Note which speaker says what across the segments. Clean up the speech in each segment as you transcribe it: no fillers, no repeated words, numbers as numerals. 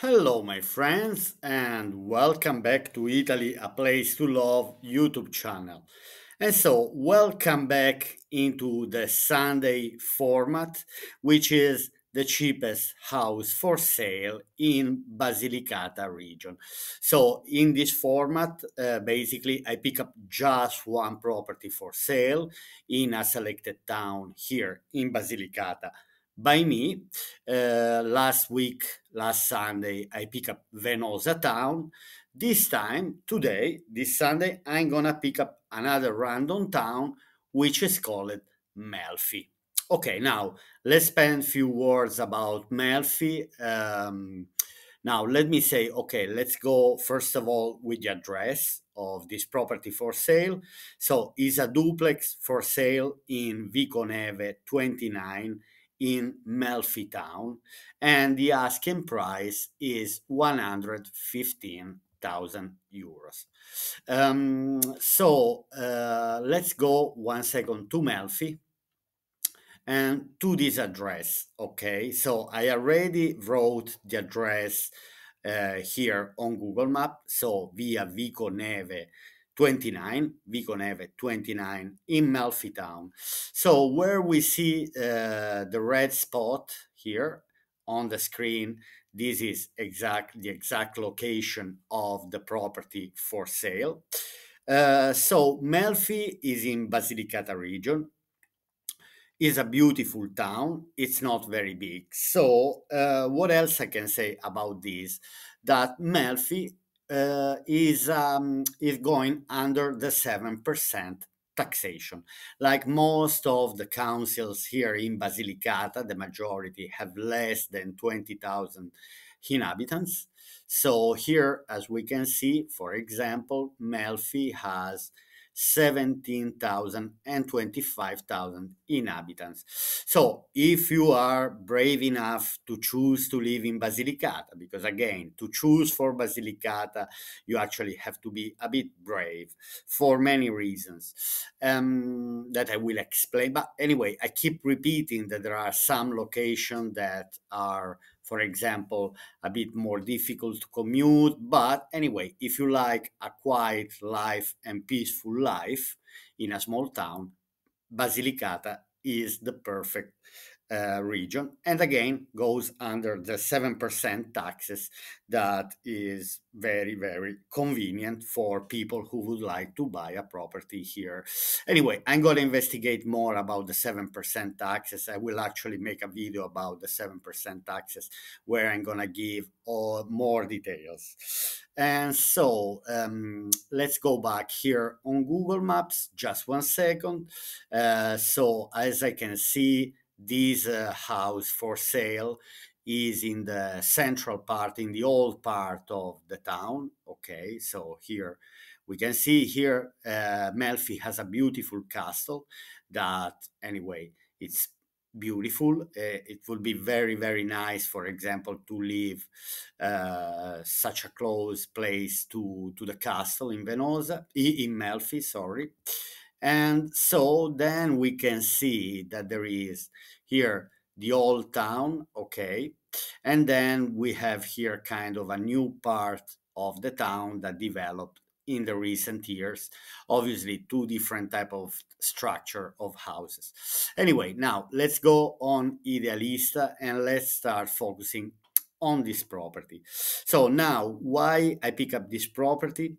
Speaker 1: Hello, my friends, and welcome back to Italy, a place to love YouTube channel. And so, welcome back into the Sunday format, which is the cheapest house for sale in Basilicata region. So, in this format, basically, I pick up just one property for sale in a selected town here in Basilicata by me. Last week, last Sunday, I pick up Venosa town. This time, today, this Sunday, I'm gonna pick up another random town, which is called Melfi. Okay, now let's spend a few words about Melfi. Now, let me say, okay, let's go first of all with the address of this property for sale. So, it's a duplex for sale in Vico Neve 29 in Melfi town, and the asking price is 115,000 euros. Let's go 1 second to Melfi and to this address. Okay, so I already wrote the address here on Google Map. So via Vico Neve 29, Vico Neve 29 in Melfi town. So where we see the red spot here on the screen, this is the exact location of the property for sale. So Melfi is in Basilicata region, is a beautiful town. It's not very big. So, what else I can say about this? That Melfi is going under the 7% taxation. Like most of the councils here in Basilicata, the majority have less than 20,000 inhabitants. So here, as we can see, for example, Melfi has 17,000 and 25,000 inhabitants. So, if you are brave enough to choose to live in Basilicata, because again, to choose for Basilicata, you actually have to be a bit brave for many reasons that I will explain. But anyway, I keep repeating that there are some locations that are, for example, a bit more difficult to commute. But anyway, if you like a quiet life and peaceful life in a small town, Basilicata is the perfect region, and again goes under the 7% taxes. That is very, very convenient for people who would like to buy a property here. Anyway, I'm going to investigate more about the 7% taxes. I will actually make a video about the 7% taxes where I'm going to give all more details. And so let's go back here on Google Maps, just 1 second. So as I can see, this house for sale is in the central part, in the old part of the town. Okay, so here we can see here Melfi has a beautiful castle that anyway it's beautiful. It would be very, very nice, for example, to live such a close place to the castle in Venosa, in Melfi, sorry. And so then we can see that there is here the old town, okay, and then we have here kind of a new part of the town that developed in the recent years. Obviously, two different type of structure of houses. Anyway, now let's go on Idealista and let's start focusing on this property. So now, why I pick up this property?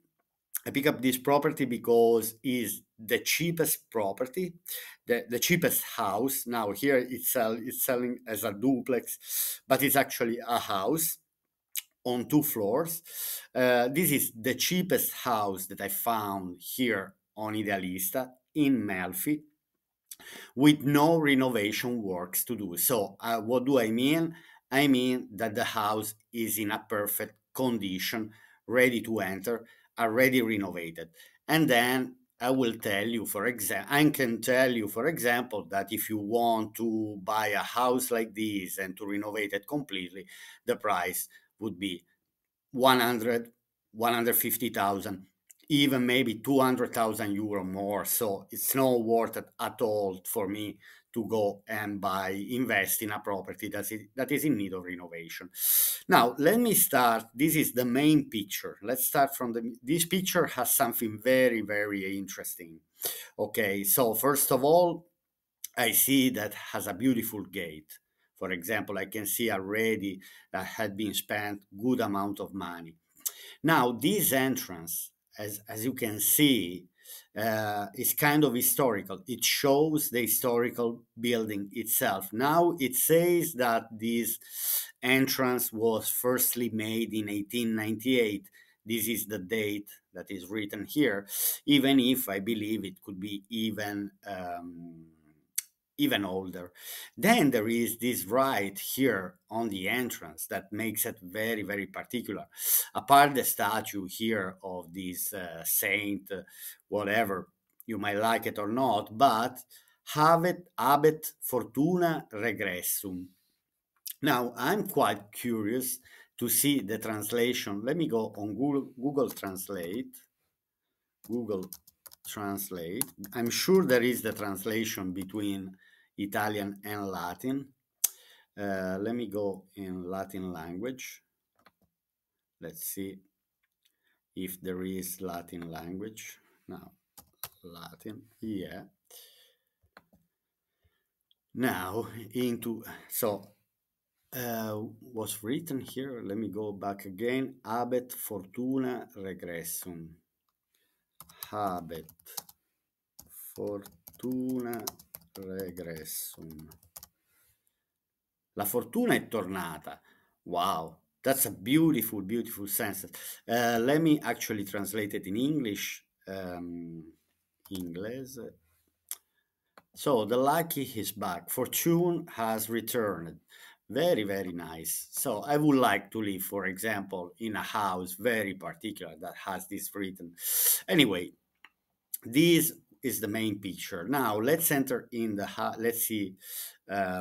Speaker 1: I pick up this property because it's the cheapest property, the cheapest house. Now here it's selling as a duplex, but it's actually a house on 2 floors. This is the cheapest house that I found here on Idealista in Melfi, with no renovation works to do. So, what do I mean? I mean that the house is in a perfect condition, ready to enter, already renovated. And then I can tell you, for example, that if you want to buy a house like this and to renovate it completely, the price would be 100, 150,000, even maybe 200,000 euro more. So it's not worth it at all for me to go and invest in a property that is in need of renovation. Now, let me start. This is the main picture. Let's start from this picture has something very, very interesting. Okay, so first of all, I see that has a beautiful gate. For example, I can see already that had been spent good amount of money. Now, this entrance, as you can see, is kind of historical. It shows the historical building itself. Now, it says that this entrance was firstly made in 1898. This is the date that is written here, even if I believe it could be even older. Then there is this right here on the entrance that makes it very, very particular. Apart the statue here of this saint, whatever, you might like it or not, but habet fortuna regressum. Now, I'm quite curious to see the translation. Let me go on Google Translate. Google Translate. I'm sure there is the translation between Italian and Latin. Let me go in Latin language. Let's see if there is Latin language. Now, Latin, yeah. Now, was written here. Let me go back again. Habet fortuna regressum. Habet fortuna regressum. La fortuna è tornata. Wow, that's a beautiful, beautiful sentence. Let me actually translate it in English. Inglese. So the lucky is back. Fortune has returned. Very, very nice. So I would like to live, for example, in a house very particular that has this written. Anyway, this is the main picture. Now let's enter in let's see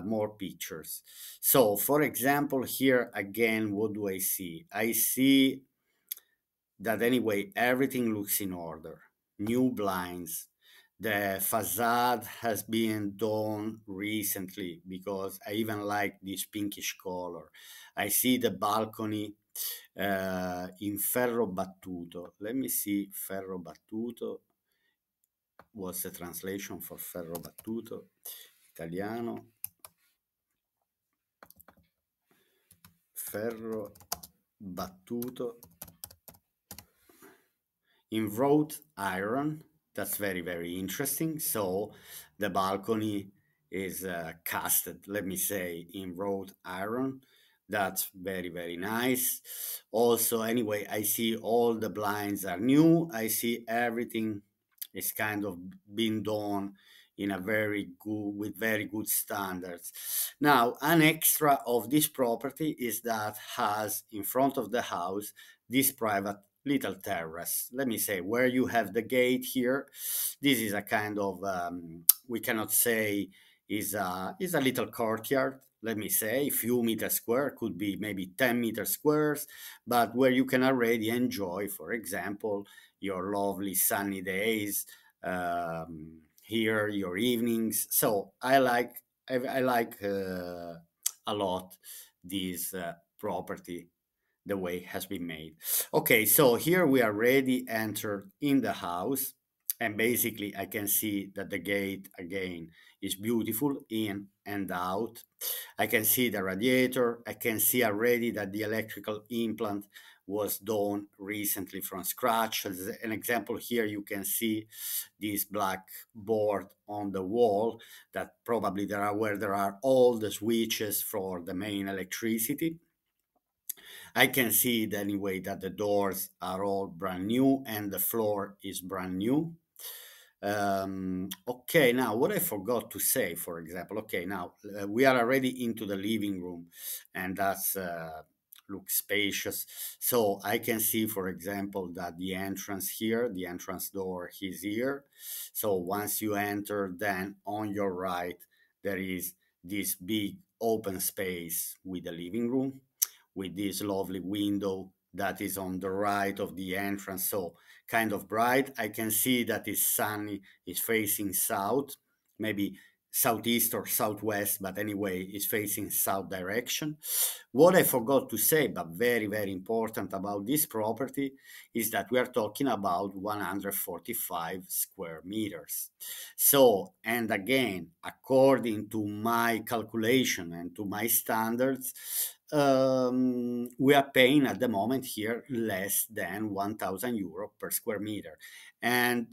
Speaker 1: more pictures. So for example, here again, what do I see? I see that anyway, everything looks in order. New blinds. The facade has been done recently because I even like this pinkish color. I see the balcony in ferro battuto. Let me see ferro battuto. What's the translation for ferro battuto? Italiano. Ferro battuto in wrought iron. That's very, very interesting. So the balcony is casted, let me say, in wrought iron. That's very, very nice. Also, anyway, I see all the blinds are new. I see everything is kind of being done in a very good, with very good standards. Now, an extra of this property is that has in front of the house this private little terrace. Let me say, where you have the gate here, this is a kind of, we cannot say is a little courtyard. Let me say, a few meters square, could be maybe 10 meters squares, but where you can already enjoy, for example, your lovely sunny days, here, your evenings. So I like a lot this property, the way it has been made. Okay, so here we already entered in the house, and basically I can see that the gate again is beautiful in and out. I can see the radiator. I can see already that the electrical implant was done recently from scratch. As an example, here you can see this black board on the wall that probably where there are all the switches for the main electricity. I can see it anyway that the doors are all brand new and the floor is brand new. Okay, now what I forgot to say, for example, okay, now we are already into the living room, and that's looks spacious. So I can see, for example, that the entrance here, the entrance door is here. So once you enter, then on your right, there is this big open space with the living room, with this lovely window that is on the right of the entrance, so kind of bright. I can see that it's sunny, it's facing south, maybe southeast or southwest, but anyway, is facing south direction. What I forgot to say, but very, very important about this property, is that we are talking about 145 square meters. So, and again, according to my calculation and to my standards, we are paying at the moment here less than 1,000 euro per square meter. And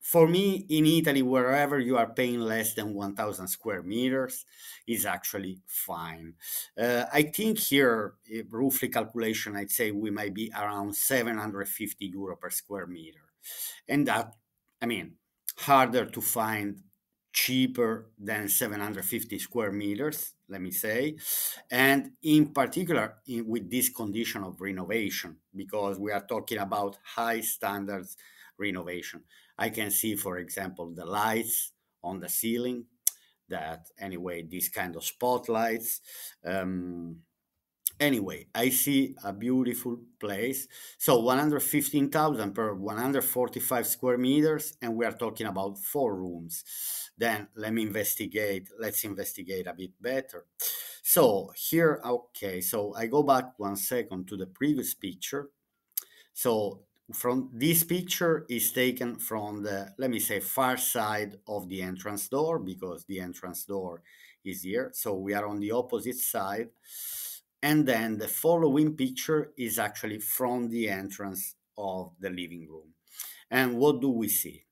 Speaker 1: for me, in Italy, wherever you are paying less than 1,000 square meters is actually fine. I think here, roughly calculation, I'd say we might be around 750 euro per square meter. And that, I mean, harder to find, cheaper than 750 square meters, let me say. And in particular, with this condition of renovation, because we are talking about high standards renovation. I can see, for example, the lights on the ceiling, that anyway, these kind of spotlights. Anyway, I see a beautiful place. So 115,000 per 145 square meters, and we are talking about 4 rooms. Then let's investigate a bit better. So here, okay, so I go back 1 second to the previous picture. So from this picture is taken from the, let me say, far side of the entrance door, because the entrance door is here. So we are on the opposite side. And then the following picture is actually from the entrance of the living room. And what do we see?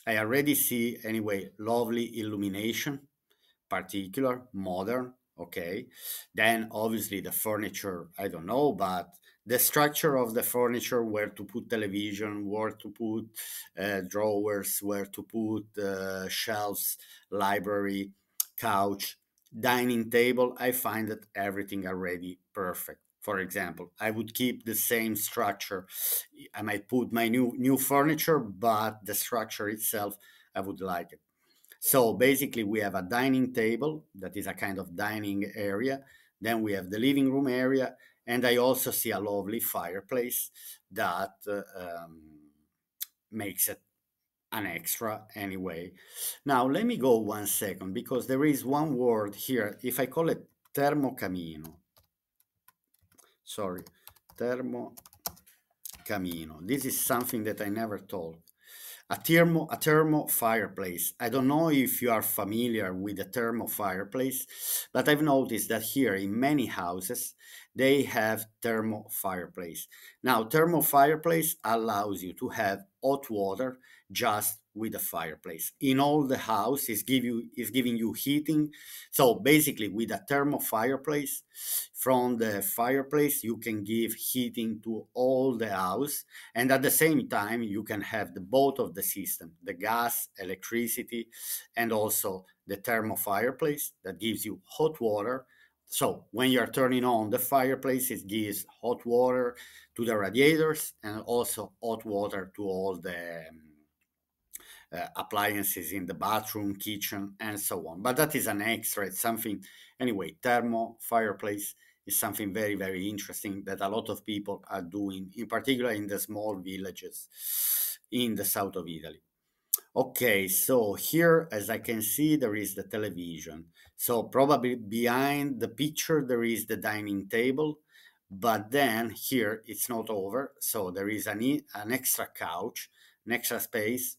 Speaker 1: I already see, anyway, lovely illumination, particular, modern, okay. Then obviously the furniture, I don't know, but the structure of the furniture, where to put television, where to put drawers, where to put shelves, library, couch, dining table, I find that everything already perfect. For example, I would keep the same structure. I might put my new furniture, but the structure itself, I would like it. So basically, we have a dining table that is a kind of dining area. Then we have the living room area, and I also see a lovely fireplace that makes it an extra anyway. Now, let me go 1 second, because there is one word here. If I call it termocamino, sorry, termocamino, this is something that I never told. A thermo fireplace. I don't know if you are familiar with a thermo fireplace, but I've noticed that here in many houses they have thermo fireplace. Now, thermo fireplace allows you to have hot water just with the fireplace. In all the house is giving you heating. So basically, with a thermo fireplace, from the fireplace you can give heating to all the house, and at the same time you can have the both of the system, the gas, electricity, and also the thermo fireplace that gives you hot water. So when you're turning on the fireplace, it gives hot water to the radiators and also hot water to all the appliances in the bathroom, kitchen, and so on. But that is an extra. It's something, anyway, thermo fireplace is something very, very interesting that a lot of people are doing, in particular in the small villages in the south of Italy. Okay, so here, as I can see, there is the television. So probably behind the picture, there is the dining table. But then here, it's not over. So there is an extra couch, an extra space,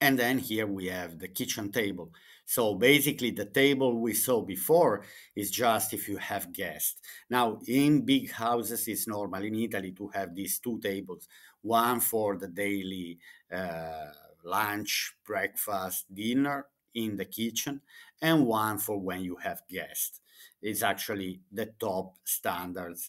Speaker 1: and then here we have the kitchen table. So basically, the table we saw before is just if you have guests. Now, in big houses, it's normal in Italy to have these 2 tables, one for the daily uh, lunch, breakfast, dinner in the kitchen, and one for when you have guests. It's actually the top standards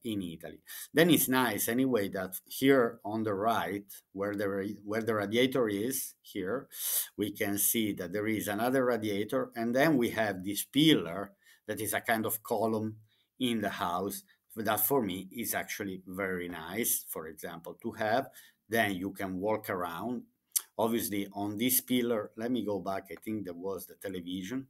Speaker 1: in Italy. Then it's nice anyway that here on the right, where the radiator is here, we can see that there is another radiator, and then we have this pillar that is a kind of column in the house. That for me is actually very nice, for example, to have. Then you can walk around. Obviously, on this pillar, let me go back. I think there was the television.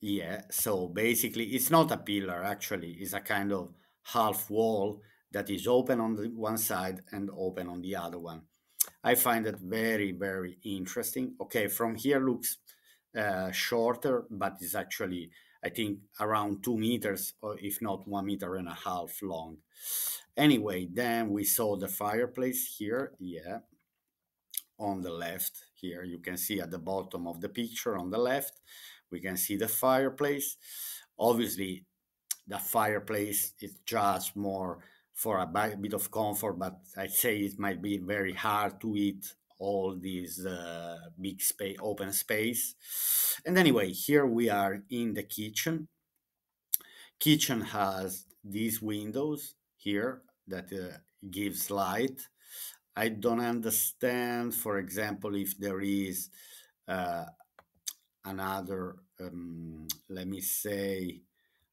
Speaker 1: Yeah, so basically, it's not a pillar, actually. It's a kind of half wall that is open on the one side and open on the other one. I find it very, very interesting. Okay, from here looks shorter, but it's actually, I think, around 2 meters, or if not 1 meter and a half long. Anyway, then we saw the fireplace here. Yeah, on the left here, you can see at the bottom of the picture on the left, we can see the fireplace. Obviously, the fireplace is just more for a bit of comfort, but I'd say it might be very hard to eat all these big space, open space. And anyway, here we are in the kitchen. Kitchen has these windows here that gives light. I don't understand, for example, if there is uh, another, let me say,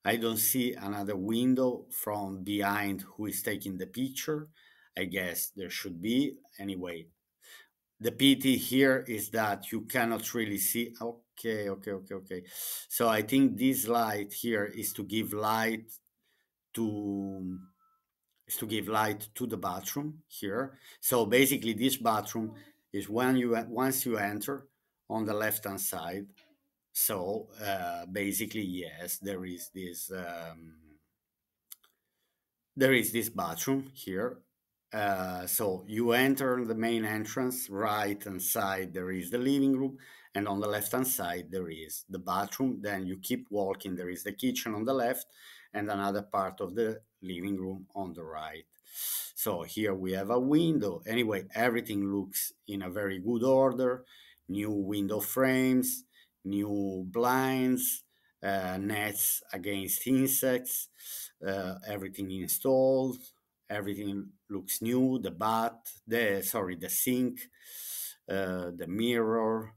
Speaker 1: I don't see another window from behind who is taking the picture. I guess there should be. Anyway, the pity here is that you cannot really see. Okay, okay, okay, okay. So I think this light here to is to give light to the bathroom here. So basically, this bathroom is when you once you enter on the left hand side. So basically, yes, there is this bathroom here. So you enter the main entrance, right hand side there is the living room, and on the left hand side there is the bathroom. Then you keep walking, there is the kitchen on the left, and another part of the living room on the right. So here we have a window. Anyway, everything looks in a very good order. New window frames, new blinds, nets against insects, everything installed, everything looks new. The bath, the sink, the mirror,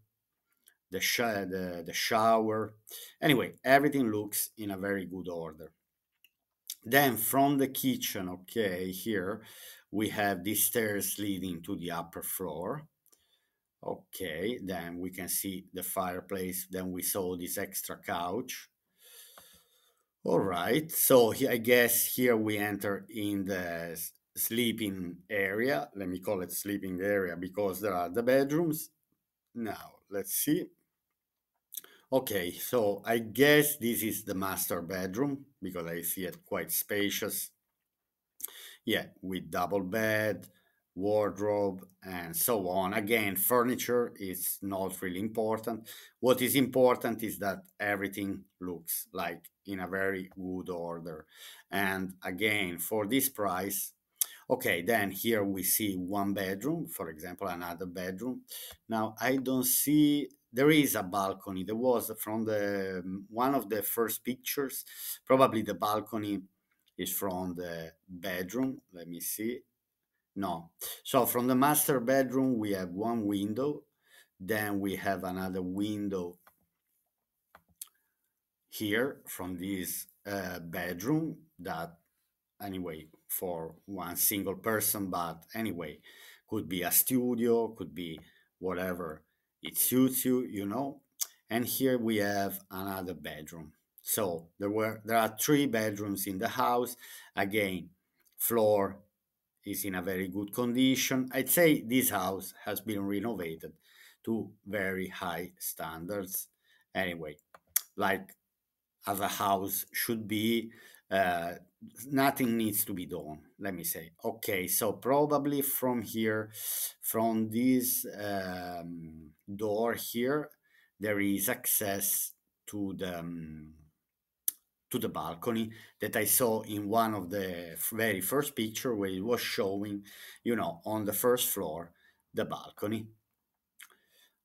Speaker 1: the shower. Anyway, everything looks in a very good order. Then from the kitchen, okay, here we have these stairs leading to the upper floor. Okay, then we can see the fireplace. Then we saw this extra couch. All right, so I guess here we enter in the sleeping area. Let me call it sleeping area because there are the bedrooms. Now, let's see. Okay, so I guess this is the master bedroom because I see it quite spacious. Yeah, with double bed, wardrobe, and so on. Again, furniture is not really important. What is important is that everything looks like in a very good order. And again, for this price, okay, then here we see one bedroom, for example, another bedroom. Now, I don't see, there is a balcony. There was from the one of the first pictures, probably the balcony is from the bedroom. Let me see. No. So from the master bedroom, we have one window. Then we have another window here from this bedroom that, anyway, for one single person, but anyway, could be a studio, could be whatever it suits you, you know. And here we have another bedroom. So there are three bedrooms in the house. Again, floor is in a very good condition. I'd say this house has been renovated to very high standards. Anyway, like as a house should be, uh, nothing needs to be done, let me say. Okay, so probably from here, from this door here, there is access to the balcony that I saw in one of the very first picture where it was showing, on the first floor, the balcony.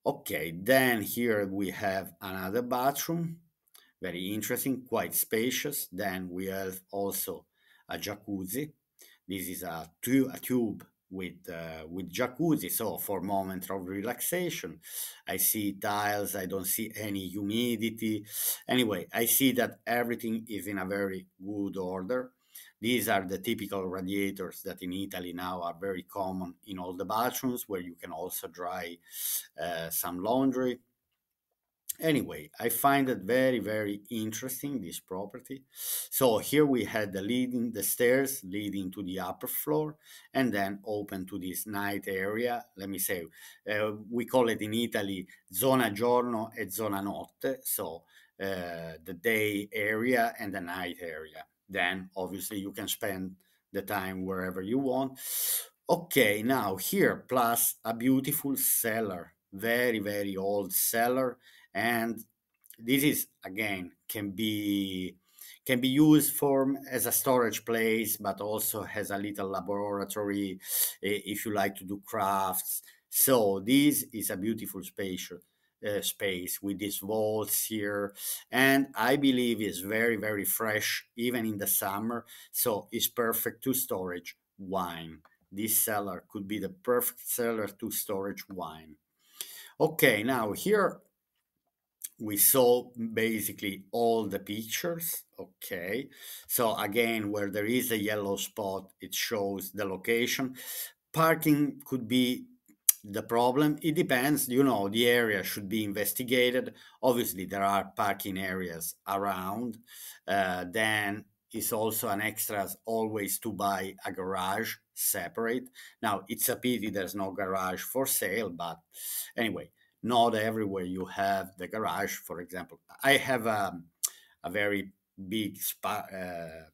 Speaker 1: Okay, then here we have another bathroom, very interesting, quite spacious. Then we have also a jacuzzi. This is a tube with jacuzzi, so for moment of relaxation. I see tiles, I don't see any humidity. Anyway, I see that everything is in a very good order. These are the typical radiators that in Italy now are very common in all the bathrooms, where you can also dry some laundry. Anyway, I find it very, very interesting, this property. So here we had the stairs leading to the upper floor, and then open to this night area. Let me say, we call it in Italy zona giorno e zona notte. So the day area and the night area. Then obviously you can spend the time wherever you want. Okay, now here, plus a beautiful cellar, very, very old cellar. And this is again can be used for as a storage place, but also has a little laboratory, if you like to do crafts. So this is a beautiful space with these walls here, and I believe is very, very fresh even in the summer. So it's perfect to storage wine. This cellar could be the perfect cellar to storage wine. Okay, now here we saw basically all the pictures. Okay, so again, where there is a yellow spot, it shows the location. Parking could be the problem. It depends, the area should be investigated. Obviously there are parking areas around. Then it's also an extra always to buy a garage separate. Now it's a pity there's no garage for sale, but anyway, not everywhere you have the garage. For example, I have a very big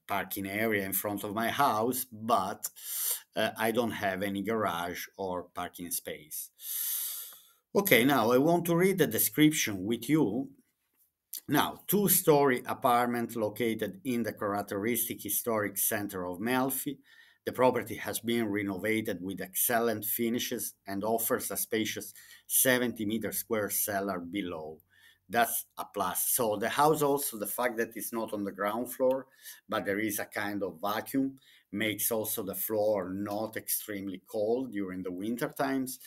Speaker 1: parking area in front of my house, but I don't have any garage or parking space. Okay, now I want to read the description with you. Now, two-story apartment located in the characteristic historic center of Melfi. The property has been renovated with excellent finishes and offers a spacious 70-meter square cellar below. That's a plus. So the house also, the fact that it's not on the ground floor, but there is a kind of vacuum, makes also the floor not extremely cold during the winter times.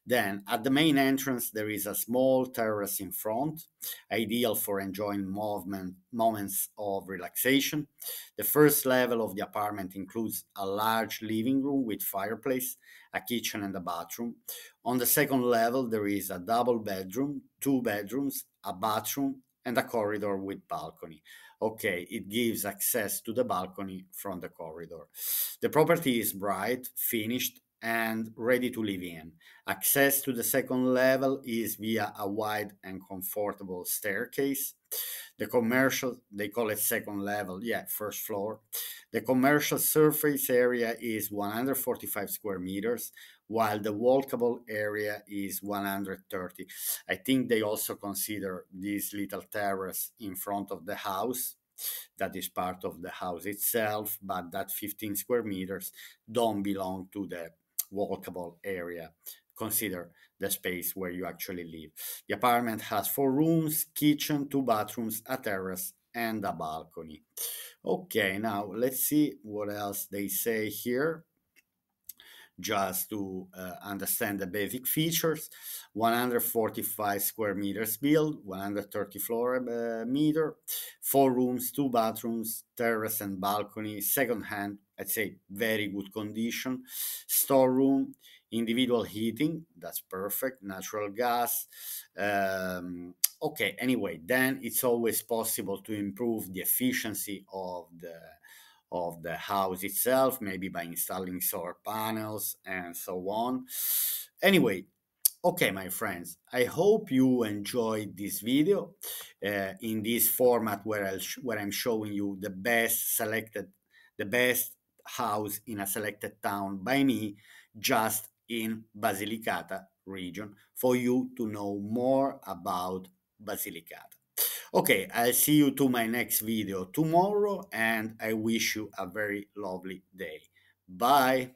Speaker 1: Then at the main entrance, there is a small terrace in front, ideal for enjoying moments of relaxation. The first level of the apartment includes a large living room with fireplace, a kitchen, and a bathroom. On the second level, there is a double bedroom, two bedrooms, a bathroom, and a corridor with balcony. Okay, it gives access to the balcony from the corridor. The property is bright, finished, and ready to live in. Access to the second level is via a wide and comfortable staircase. The commercial, they call it second level, yeah, first floor. The commercial surface area is 145 square meters, while the walkable area is 130. I think they also consider this little terrace in front of the house. That is part of the house itself, but that 15 square meters don't belong to the walkable area. Consider the space where you actually live. The apartment has 4 rooms, kitchen, 2 bathrooms, a terrace, and a balcony. Okay, now let's see what else they say here just to understand the basic features. 145 square meters built, 130 floor meter, 4 rooms, 2 bathrooms, terrace and balcony, second hand, I'd say very good condition, storeroom, individual heating, that's perfect, natural gas. Okay, anyway, then it's always possible to improve the efficiency of the house itself, maybe by installing solar panels and so on. Anyway, okay, my friends, I hope you enjoyed this video in this format where I'm showing you the best house in a selected town by me, just in Basilicata region, for you to know more about Basilicata. Okay, I'll see you to my next video tomorrow, and I wish you a very lovely day. Bye.